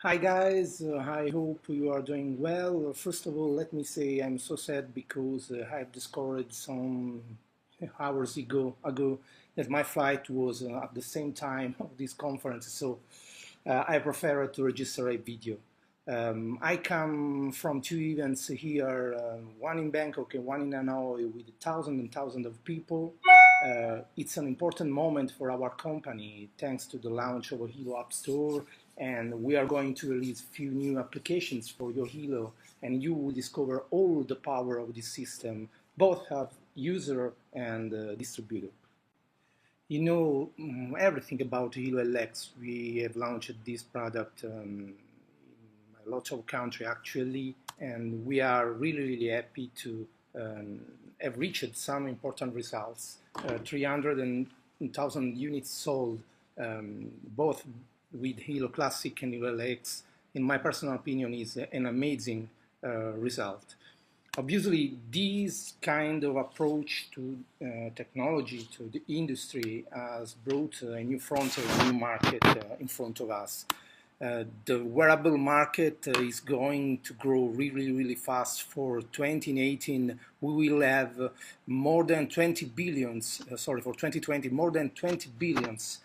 Hi guys, I hope you are doing well. First of all, let me say I'm so sad because I've discovered some hours ago that my flight was at the same time of this conference, so I prefer to register a video. I come from two events here, one in Bangkok and one in Hanoi with thousands and thousands of people. It's an important moment for our company thanks to the launch of a Hilo App Store, and we are going to release a few new applications for your Hilo, and you will discover all the power of this system, both as user and distributor. You know everything about Hilo LX. We have launched this product in a lot of countries actually, and we are really happy to have reached some important results. 300,000 units sold, both with Hilo Classic and Hilo LX. In my personal opinion, is an amazing result. Obviously, this kind of approach to technology, to the industry, has brought a new frontier, a new market in front of us. The wearable market is going to grow really fast. For 2018, we will have more than 20 billions, sorry, for 2020, more than 20 billions.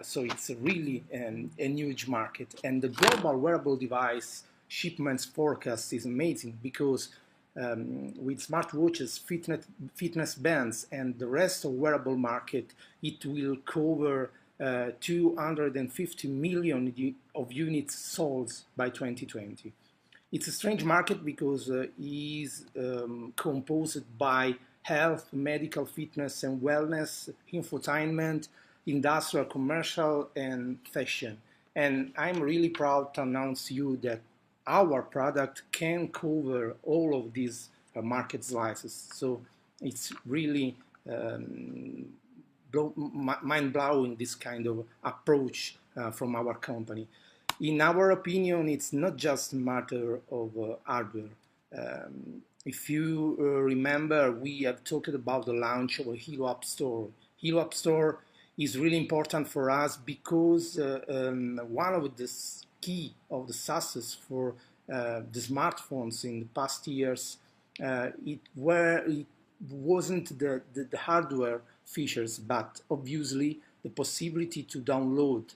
So it's really a huge market. And the global wearable device shipments forecast is amazing because with smartwatches, fitness bands, and the rest of wearable market, it will cover 250 million of units sold by 2020. It's a strange market because it is composed by health, medical, fitness and wellness, infotainment, industrial, commercial, and fashion. And I'm really proud to announce to you that our product can cover all of these market slices. So it's really mind-blowing, this kind of approach from our company. In our opinion, it's not just a matter of hardware. If you remember, we have talked about the launch of a Hilo App Store. Hilo App Store is really important for us because one of the key of the success for the smartphones in the past years, it wasn't the hardware features, but obviously the possibility to download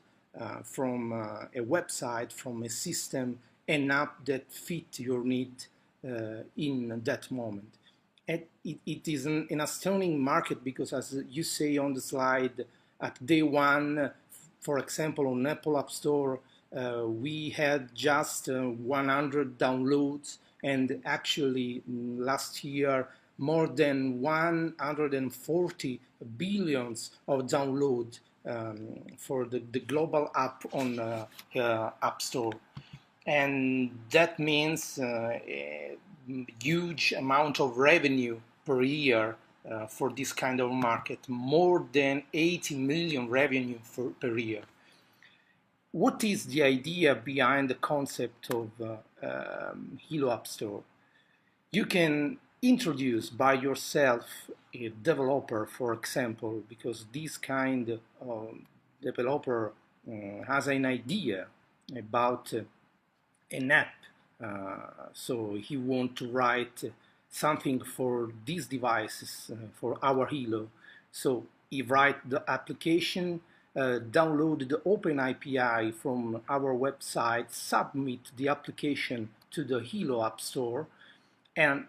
from a website, from a system, an app that fit your need in that moment. And it is an astounding market because, as you say on the slide, at day one, for example, on Apple App Store, we had just 100 downloads, and actually last year more than 140 billions of downloads for the global app on App Store. And that means a huge amount of revenue per year for this kind of market, more than 80 million revenue per year. What is the idea behind the concept of Hilo App Store? You can introduce by yourself a developer, for example, because this kind of developer has an idea about an app. So he wants to write something for these devices, for our Hilo. So he write the application, download the Open API from our website, submit the application to the Hilo App Store, and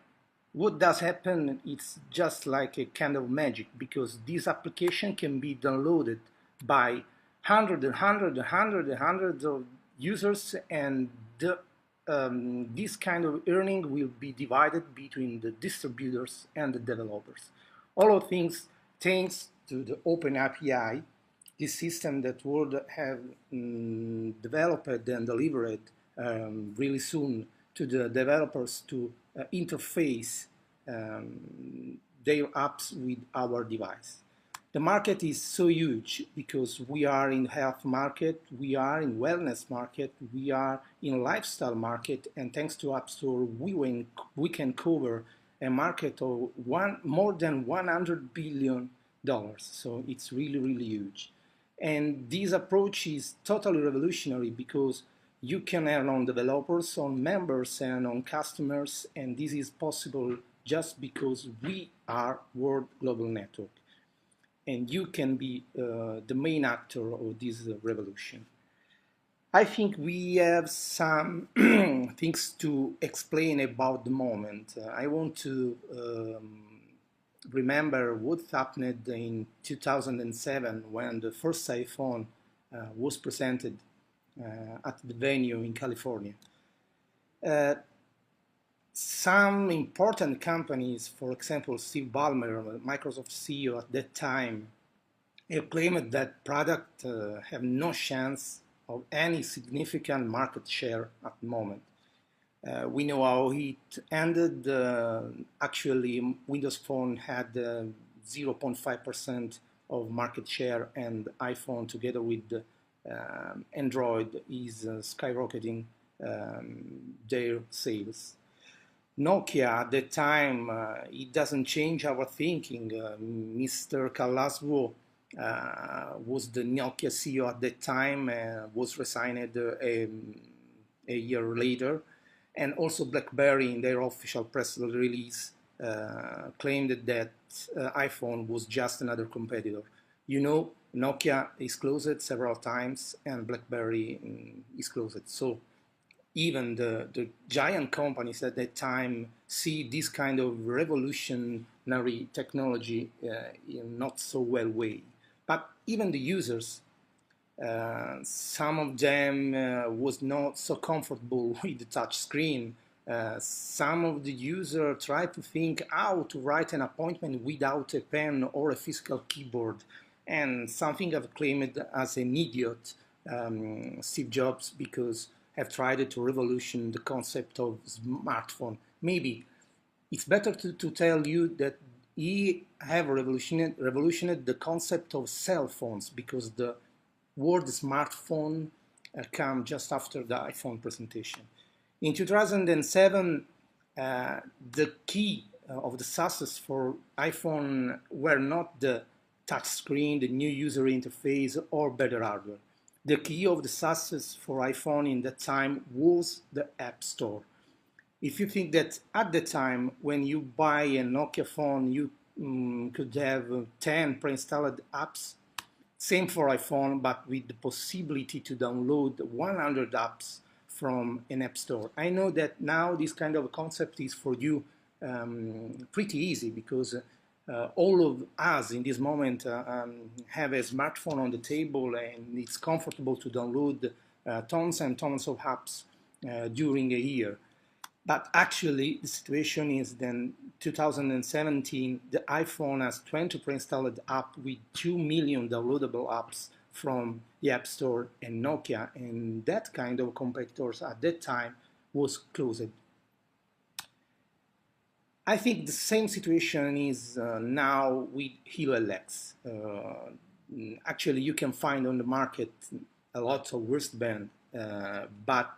what does happen? It's just like a kind of magic, because this application can be downloaded by hundreds of users, and this kind of earning will be divided between the distributors and the developers. All of things thanks to the Open API, this system that would have developed and delivered really soon to the developers to interface their apps with our device. The market is so huge because we are in health market, we are in wellness market, we are in lifestyle market, and thanks to App Store, we can cover a market of more than $100 billion. So it's really huge. And this approach is totally revolutionary because You can earn on developers, on members, and on customers, and this is possible just because we are World Global Network. And you can be the main actor of this revolution. I think we have some things to explain about the moment. I want to remember what happened in 2007 when the first iPhone was presented at the venue in California. Some important companies, for example, Steve Ballmer, Microsoft CEO at that time, claimed that product have no chance of any significant market share at the moment. We know how it ended. Actually, Windows Phone had 0.5% of market share, and iPhone, together with Android, is skyrocketing their sales. Nokia at the time, it doesn't change our thinking. Mr. Kalaswo was the Nokia CEO at that time, was resigned a year later. And also BlackBerry, in their official press release, claimed that iPhone was just another competitor. You know, Nokia is closed several times and BlackBerry is closed. So even the giant companies at that time see this kind of revolutionary technology in not so well way. But even the users, some of them was not so comfortable with the touch screen. Some of the users tried to think how to write an appointment without a pen or a physical keyboard, and something I've claimed as an idiot, Steve Jobs, because have tried to revolution the concept of smartphone. Maybe it's better to tell you that he have revolutioned the concept of cell phones, because the word smartphone came just after the iPhone presentation. In 2007, the key of the success for iPhone were not the touch screen, the new user interface, or better hardware. The key of the success for iPhone in that time was the App Store. If you think that at the time when you buy a Nokia phone, you could have 10 pre-installed apps, same for iPhone, but with the possibility to download 100 apps from an app store. I know that now this kind of concept is for you pretty easy, because all of us in this moment have a smartphone on the table, and it's comfortable to download tons and tons of apps during a year. But actually, the situation is then 2017, the iPhone has 20 pre-installed apps with 2 million downloadable apps from the App Store, and Nokia and that kind of competitors at that time was closed. I think the same situation is now with Hilo LX. Actually, you can find on the market a lot of wristband, but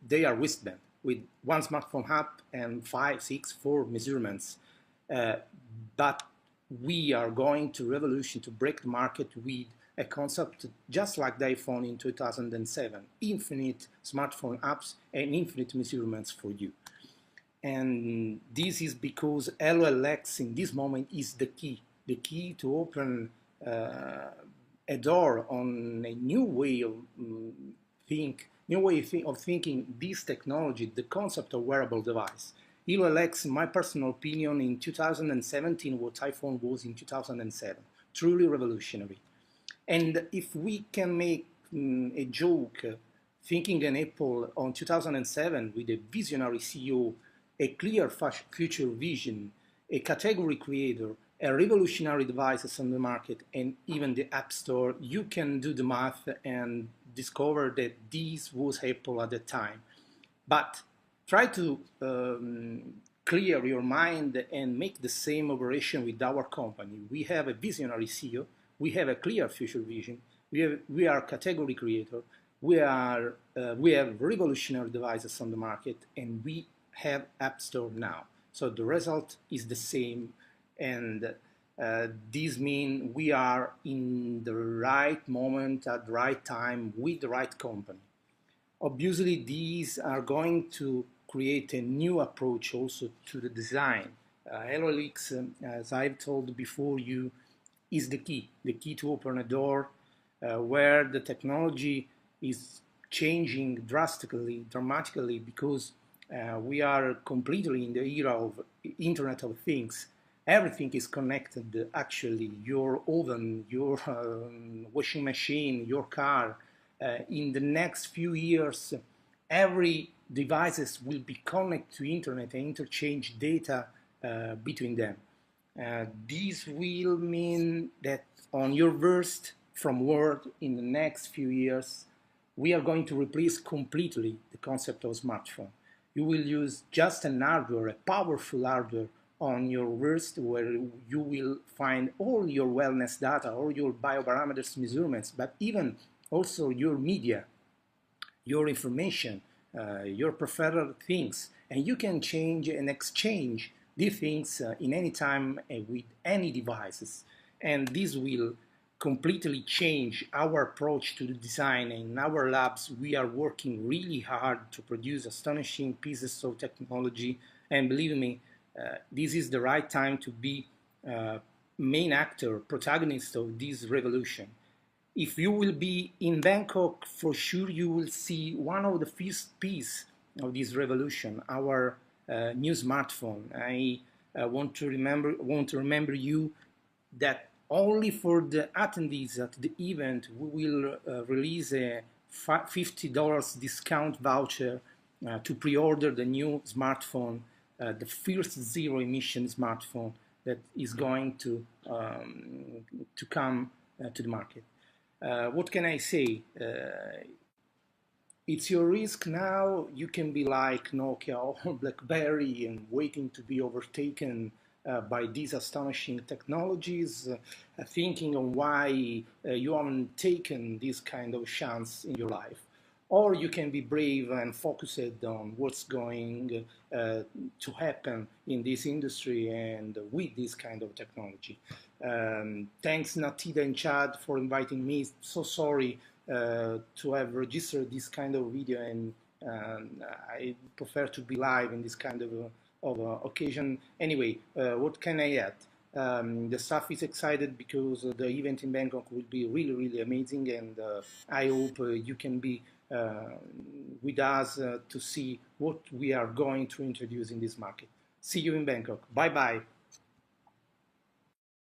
they are wristband with one smartphone app and 5, 6, 4 measurements. But we are going to revolution, to break the market with a concept just like the iPhone in 2007, infinite smartphone apps and infinite measurements for you. And this is because LLX in this moment is the key to open a door on a new way of thinking this technology, the concept of wearable device. LLX, in my personal opinion, in 2017, what iPhone was in 2007, truly revolutionary. And if we can make a joke, thinking an Apple on 2007 with a visionary CEO, a clear future vision, a category creator, a revolutionary devices on the market, and even the App Store, you can do the math and discover that this was Apple at the time. But try to clear your mind and make the same operation with our company. We have a visionary CEO, we have a clear future vision, we are category creator, we have revolutionary devices on the market, and we have App Store now. So the result is the same, and this means we are in the right moment at the right time with the right company. Obviously, these are going to create a new approach also to the design. HoloLeaks, as I've told before you, is the key to open a door where the technology is changing dramatically, because we are completely in the era of Internet of Things. Everything is connected, actually. Your oven, your washing machine, your car. In the next few years, every devices will be connected to Internet and interchange data between them. This will mean that on your worst from world in the next few years, we are going to replace completely the concept of smartphone. You will use just an hardware, a powerful hardware on your wrist, where you will find all your wellness data, all your bioparameters measurements, but even also your media, your information, your preferred things, and you can change and exchange these things in any time with any devices. And this will completely change our approach to the design. In our labs, we are working really hard to produce astonishing pieces of technology, and believe me, this is the right time to be main actor, protagonist of this revolution. If you will be in Bangkok, for sure you will see one of the first pieces of this revolution, our new smartphone. I want to remember you that only for the attendees at the event, we will release a $50 discount voucher to pre-order the new smartphone, the first zero-emission smartphone that is going to come to the market. What can I say? It's your risk now. You can be like Nokia or BlackBerry and waiting to be overtaken by these astonishing technologies, thinking on why you haven't taken this kind of chance in your life. Or you can be brave and focused on what's going to happen in this industry and with this kind of technology. Thanks Natida and Chad for inviting me. So sorry to have registered this kind of video, and I prefer to be live in this kind of occasion. Anyway, what can I add? The staff is excited because the event in Bangkok will be really, really amazing, and I hope you can be with us to see what we are going to introduce in this market. See you in Bangkok. Bye-bye.